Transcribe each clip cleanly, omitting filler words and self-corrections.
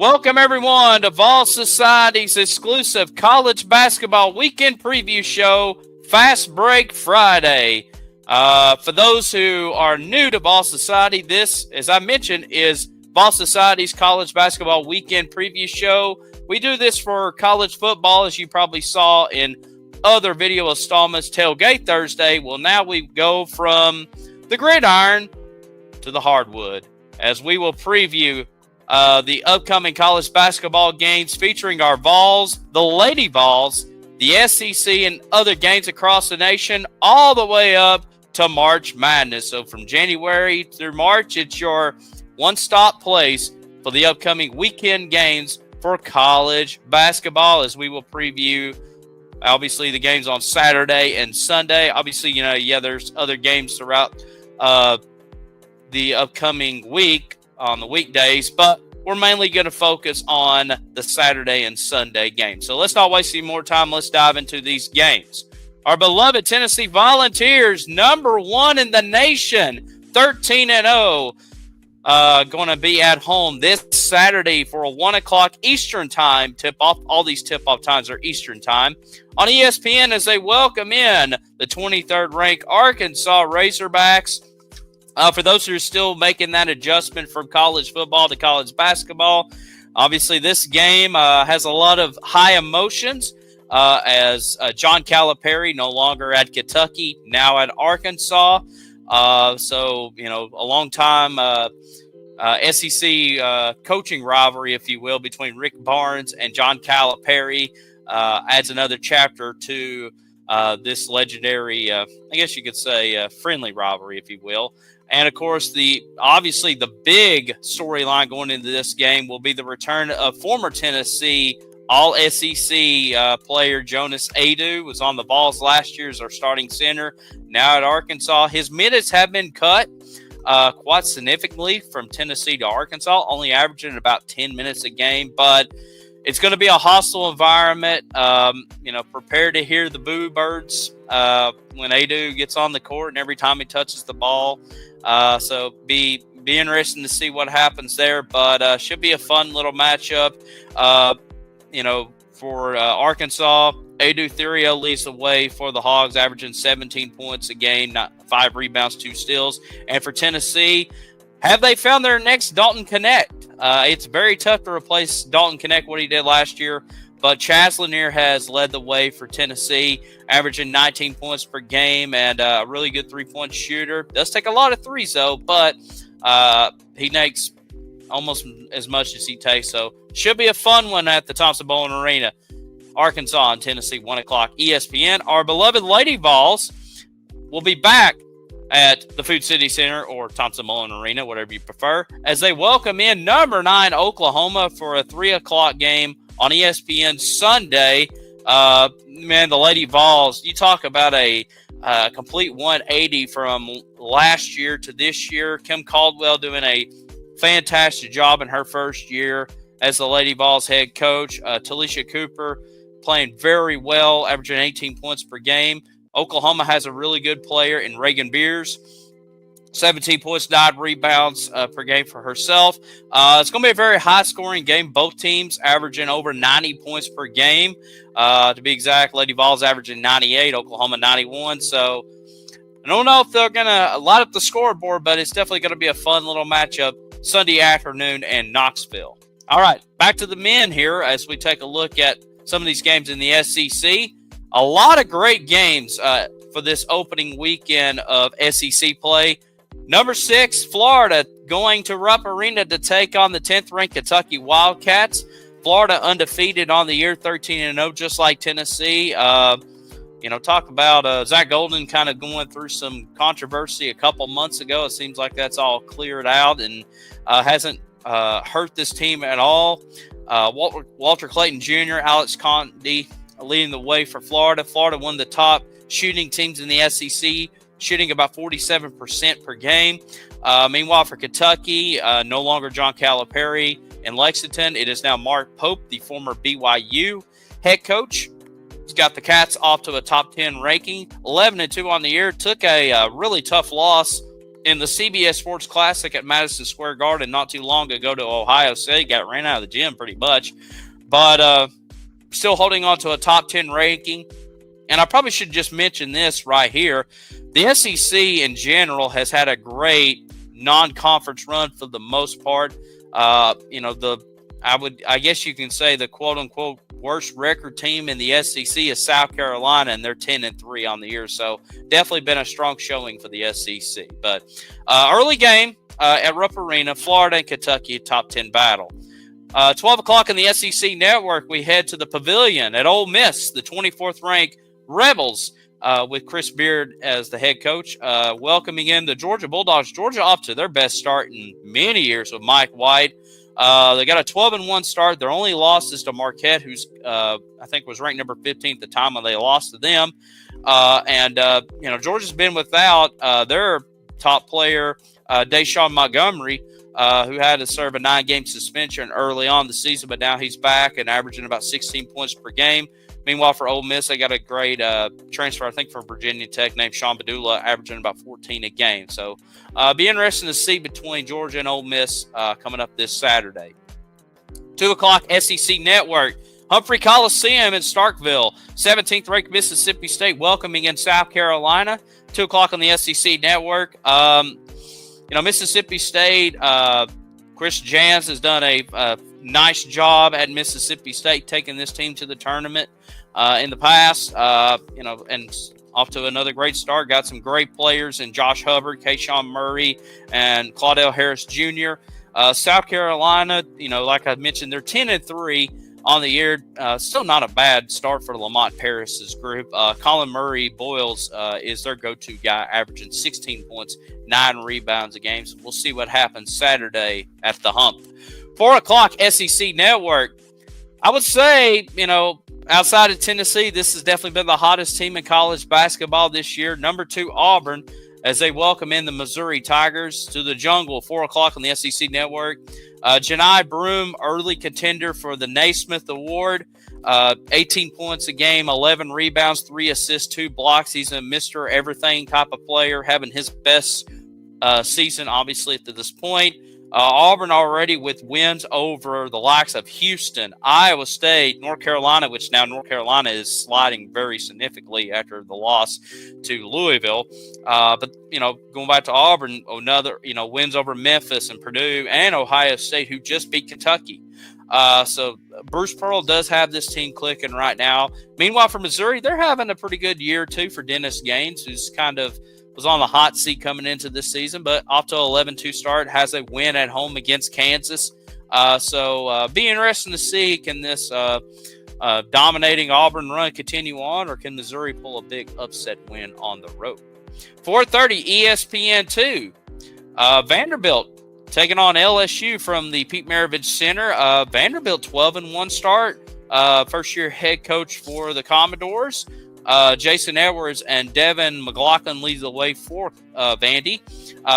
Welcome, everyone, to Vol Society's exclusive college basketball weekend preview show, Fast Break Friday. For those who are new to Vol Society, this, as I mentioned, is Vol Society's college basketball weekend preview show. We do this for college football, as you probably saw in other video installments, Tailgate Thursday. Well, now we go from the gridiron to the hardwood, as we will preview the upcoming college basketball games featuring our Vols, the Lady Vols, the SEC, and other games across the nation, all the way up to March Madness. So from January through March, it's your one-stop place for the upcoming weekend games for college basketball, as we will preview, obviously, the games on Saturday and Sunday. Obviously, there's other games throughout the upcoming week on the weekdays, but we're mainly going to focus on the Saturday and Sunday games. So let's not waste any more time. Let's dive into these games. Our beloved Tennessee Volunteers, number one in the nation, 13-0, going to be at home this Saturday for a 1 o'clock Eastern time tip-off. All these tip-off times are Eastern time on ESPN, as they welcome in the 23rd ranked Arkansas Razorbacks. For those who are still making that adjustment from college football to college basketball, obviously this game has a lot of high emotions, as John Calipari, no longer at Kentucky, now at Arkansas. So, a long time SEC coaching rivalry, if you will, between Rick Barnes and John Calipari adds another chapter to this legendary, I guess you could say, friendly rivalry, if you will. And, of course, obviously the big storyline going into this game will be the return of former Tennessee All-SEC player Jonas Aidoo. Was on the Vols last year as our starting center. Now at Arkansas, his minutes have been cut quite significantly from Tennessee to Arkansas, only averaging about 10 minutes a game. But it's going to be a hostile environment. Prepare to hear the boo birds when Aidoo gets on the court and every time he touches the ball. So be interesting to see what happens there, but should be a fun little matchup. For Arkansas, Aidoo Thurio leads the way for the Hogs, averaging 17 points a game, 5 rebounds, 2 steals. And for Tennessee, have they found their next Dalton Knecht? It's very tough to replace Dalton Knecht, what he did last year, but Chaz Lanier has led the way for Tennessee, averaging 19 points per game and a really good three-point shooter. Does take a lot of threes, though, but he makes almost as much as he takes. So should be a fun one at the Thompson-Boling Arena. Arkansas and Tennessee, 1 o'clock ESPN. Our beloved Lady Vols will be back at the Food City Center or Thompson-Boling Arena, whatever you prefer, as they welcome in number 9 Oklahoma for a 3 o'clock game on ESPN Sunday. The Lady Vols, you talk about a complete 180 from last year to this year. Kim Caldwell doing a fantastic job in her first year as the Lady Vols head coach. Talisha Cooper playing very well, averaging 18 points per game. Oklahoma has a really good player in Reagan Beers. 17 points, 9 rebounds per game for herself. It's going to be a very high-scoring game. Both teams averaging over 90 points per game. To be exact, Lady Vols averaging 98, Oklahoma 91. So I don't know if they're going to light up the scoreboard, but it's definitely going to be a fun little matchup Sunday afternoon in Knoxville. All right, back to the men here as we take a look at some of these games in the SEC. A lot of great games for this opening weekend of SEC play. Number 6, Florida going to Rupp Arena to take on the 10th-ranked Kentucky Wildcats. Florida undefeated on the year, 13-0, just like Tennessee. Talk about Zach Golden kind of going through some controversy a couple months ago. It seems like that's all cleared out and hasn't hurt this team at all. Walter Clayton Jr., Alex Conde leading the way for Florida. Florida, one of the top shooting teams in the SEC, shooting about 47% per game. Meanwhile, for Kentucky, no longer John Calipari in Lexington. It is now Mark Pope, the former BYU head coach. He's got the Cats off to a top 10 ranking, 11-2 on the year. Took a really tough loss in the CBS Sports Classic at Madison Square Garden not too long ago to Ohio State. Got ran out of the gym pretty much, but still holding on to a top 10 ranking. And I probably should just mention this right here. The SEC in general has had a great non-conference run for the most part. I guess you can say the quote-unquote worst record team in the SEC is South Carolina, and they're 10-3 on the year. So definitely been a strong showing for the SEC. But early game at Rupp Arena, Florida and Kentucky, top 10 battle. 12 o'clock in the SEC Network, we head to the Pavilion at Ole Miss, the 24th ranked Rebels, with Chris Beard as the head coach, welcoming in the Georgia Bulldogs. Georgia off to their best start in many years with Mike White. They got a 12-1 start. Their only loss is to Marquette, who's I think was ranked number 15 at the time when they lost to them. Georgia's been without their top player, Deshaun Montgomery, who had to serve a 9-game suspension early on the season, but now he's back and averaging about 16 points per game. Meanwhile, for Ole Miss, they got a great transfer, I think, from Virginia Tech named Sean Badula, averaging about 14 a game. So be interesting to see between Georgia and Ole Miss coming up this Saturday. 2 o'clock SEC Network, Humphrey Coliseum in Starkville, 17th ranked Mississippi State welcoming in South Carolina. 2 o'clock on the SEC Network. Mississippi State, Chris Jans has done a nice job at Mississippi State, taking this team to the tournament in the past, and off to another great start. Got some great players in Josh Hubbard, Kayshawn Murray, and Claudell Harris Jr. South Carolina, like I mentioned, they're 10-3 on the year. Still not a bad start for Lamont Paris's group. Colin Murray Boyles is their go-to guy, averaging 16 points, 9 rebounds a game. So we'll see what happens Saturday at the Hump. 4 o'clock SEC Network. I would say, outside of Tennessee, this has definitely been the hottest team in college basketball this year. Number 2, Auburn, as they welcome in the Missouri Tigers to the Jungle. 4 o'clock on the SEC Network. Janai Broome, early contender for the Naismith Award. 18 points a game, 11 rebounds, 3 assists, 2 blocks. He's a Mr. Everything type of player, having his best season, obviously, up to this point. Auburn already with wins over the likes of Houston, Iowa State, North Carolina, which now North Carolina is sliding very significantly after the loss to Louisville. But going back to Auburn, another, wins over Memphis and Purdue and Ohio State, who just beat Kentucky. So Bruce Pearl does have this team clicking right now. Meanwhile, for Missouri, they're having a pretty good year, too, for Dennis Gaines, who's kind of was on the hot seat coming into this season, but off to an 11-2 start, has a win at home against Kansas. So be interesting to see, can this dominating Auburn run continue on, or can Missouri pull a big upset win on the road? 4:30 ESPN2. Vanderbilt taking on LSU from the Pete Maravich Center. Vanderbilt 12-1 start. First-year head coach for the Commodores. Jason Edwards and Devin McLaughlin leads the way for Vandy.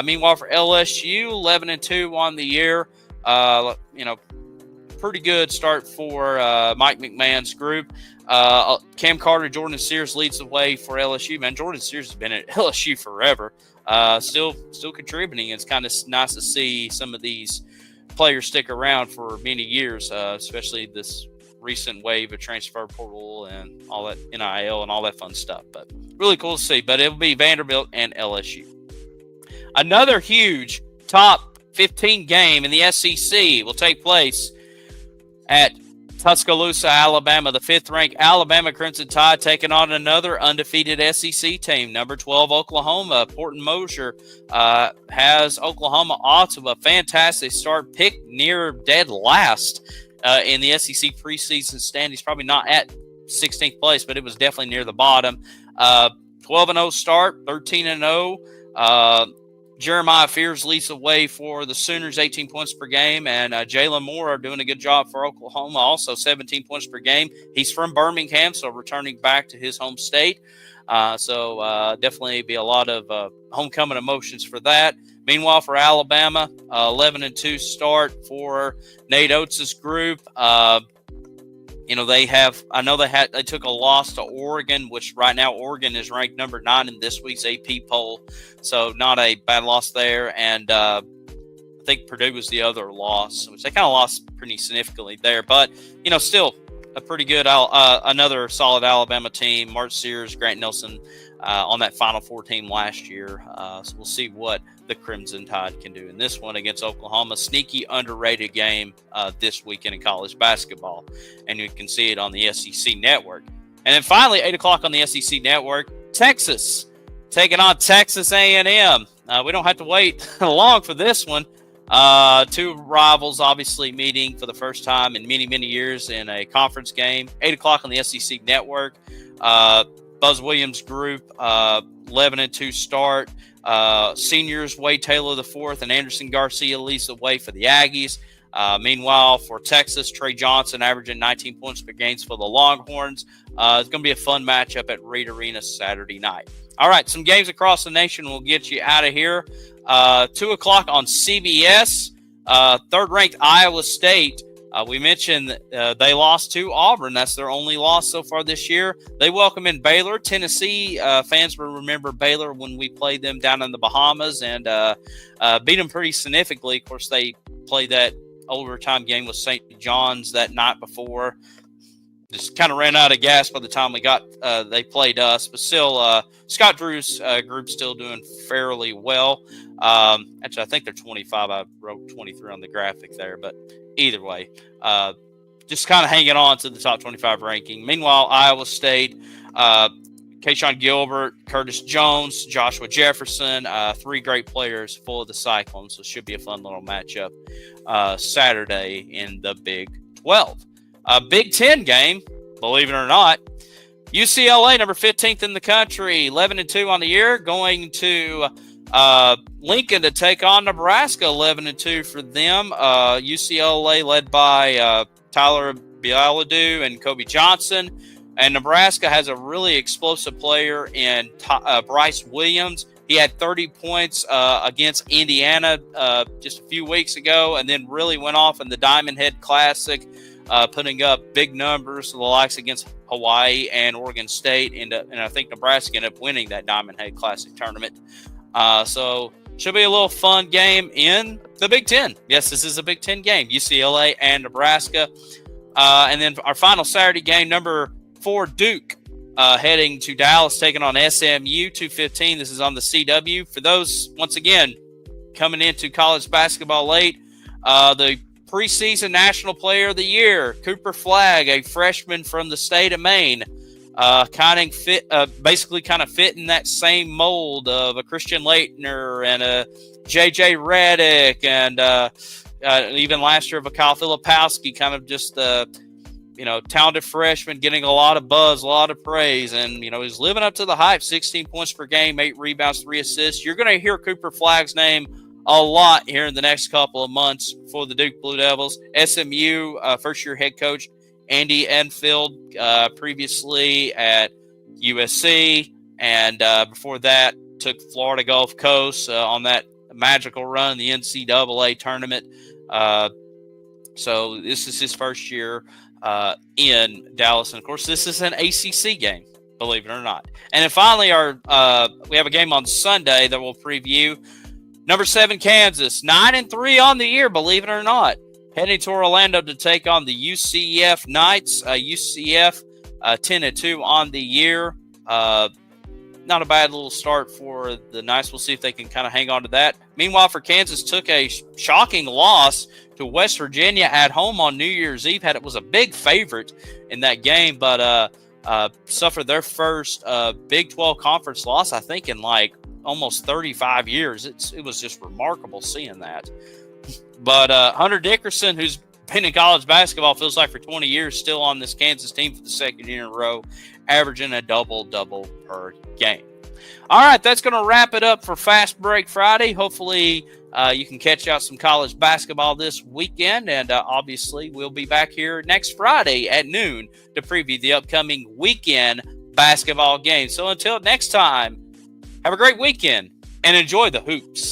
Meanwhile, for LSU, 11-2 on the year. Pretty good start for Mike McMahon's group. Cam Carter, Jordan Sears leads the way for LSU. Man, Jordan Sears has been at LSU forever. Still contributing. It's kind of nice to see some of these players stick around for many years, especially this recent wave of transfer portal and all that NIL and all that fun stuff. But really cool to see. But it'll be Vanderbilt and LSU. Another huge top 15 game in the SEC will take place at Tuscaloosa, Alabama. The 5th-ranked Alabama Crimson Tide taking on another undefeated SEC team, number 12 Oklahoma. Porton Mosier has Oklahoma off to a fantastic start, picked near dead last in the SEC preseason standings. Probably not at 16th place, but it was definitely near the bottom. 12-0 start, 13-0. Jeremiah Fears leads the way for the Sooners, 18 points per game, and Jalen Moore are doing a good job for Oklahoma, also 17 points per game. He's from Birmingham, so returning back to his home state. So definitely be a lot of homecoming emotions for that. Meanwhile, for Alabama, 11-2 start for Nate Oates' group. They took a loss to Oregon, which right now Oregon is ranked number 9 in this week's AP poll. So not a bad loss there. And I think Purdue was the other loss, which they kind of lost pretty significantly there. But, still a pretty good, another solid Alabama team. Mark Sears, Grant Nelson on that Final Four team last year. So we'll see what the Crimson Tide can do in this one against Oklahoma. Sneaky, underrated game this weekend in college basketball. And you can see it on the SEC Network. And then finally, 8 o'clock on the SEC Network, Texas taking on Texas A&M. We don't have to wait long for this one. Two rivals obviously meeting for the first time in many, many years in a conference game. 8 o'clock on the SEC Network. Buzz Williams group, 11-2 start. Seniors Wade Taylor IV and Anderson Garcia leads the way for the Aggies. Meanwhile, for Texas, Trey Johnson averaging 19 points per game for the Longhorns. It's going to be a fun matchup at Reed Arena Saturday night. All right, some games across the nation will get you out of here. 2 o'clock on CBS, third-ranked Iowa State. We mentioned they lost to Auburn. That's their only loss so far this year. They welcome in Baylor. Tennessee fans will remember Baylor when we played them down in the Bahamas and beat them pretty significantly. Of course, they played that overtime game with St. John's that night before. Just kind of ran out of gas by the time they played us. But still, Scott Drew's group still doing fairly well. Actually, I think they're 25. I wrote 23 on the graphic there. But either way, just kind of hanging on to the top 25 ranking. Meanwhile, Iowa State, Keyshawn Gilbert, Curtis Jones, Joshua Jefferson, 3 great players full of the Cyclones. So it should be a fun little matchup Saturday in the Big 12. Big 10 game, believe it or not. UCLA, number 15th in the country, 11-2 on the year, going to Lincoln to take on Nebraska, 11-2 for them. UCLA led by Tyler Bialadu and Kobe Johnson. And Nebraska has a really explosive player in Bryce Williams. He had 30 points against Indiana just a few weeks ago and then really went off in the Diamond Head Classic, putting up big numbers, the likes against Hawaii and Oregon State. And I think Nebraska ended up winning that Diamond Head Classic tournament. So should be a little fun game in the Big Ten. Yes, this is a Big Ten game, UCLA and Nebraska. And then our final Saturday game, number 4, Duke, heading to Dallas, taking on SMU, 2:15. This is on the CW. For those, once again, coming into college basketball late, the preseason National Player of the Year, Cooper Flagg, a freshman from the state of Maine, basically kind of fitting that same mold of a Christian Laettner and a J.J. Redick and even last year of a Kyle Filipowski, kind of just talented freshman, getting a lot of buzz, a lot of praise, and he's living up to the hype. 16 points per game, 8 rebounds, 3 assists. You're going to hear Cooper Flagg's name a lot here in the next couple of months for the Duke Blue Devils. SMU first-year head coach Andy Enfield, previously at USC, and before that took Florida Gulf Coast on that magical run in the NCAA tournament. So this is his first year in Dallas. And, of course, this is an ACC game, believe it or not. And then finally, we have a game on Sunday that we'll preview. Number 7, Kansas, 9-3 on the year, believe it or not. Heading to Orlando to take on the UCF Knights. UCF 10-2 on the year. Not a bad little start for the Knights. We'll see if they can kind of hang on to that. Meanwhile, for Kansas, took a shocking loss to West Virginia at home on New Year's Eve. It was a big favorite in that game, but suffered their first Big 12 conference loss, I think, in like almost 35 years. It was just remarkable seeing that. But Hunter Dickerson, who's been in college basketball, feels like for 20 years, still on this Kansas team for the second year in a row, averaging a double-double per game. All right, that's going to wrap it up for Fast Break Friday. Hopefully you can catch out some college basketball this weekend, and obviously we'll be back here next Friday at noon to preview the upcoming weekend basketball game. So until next time, have a great weekend and enjoy the hoops.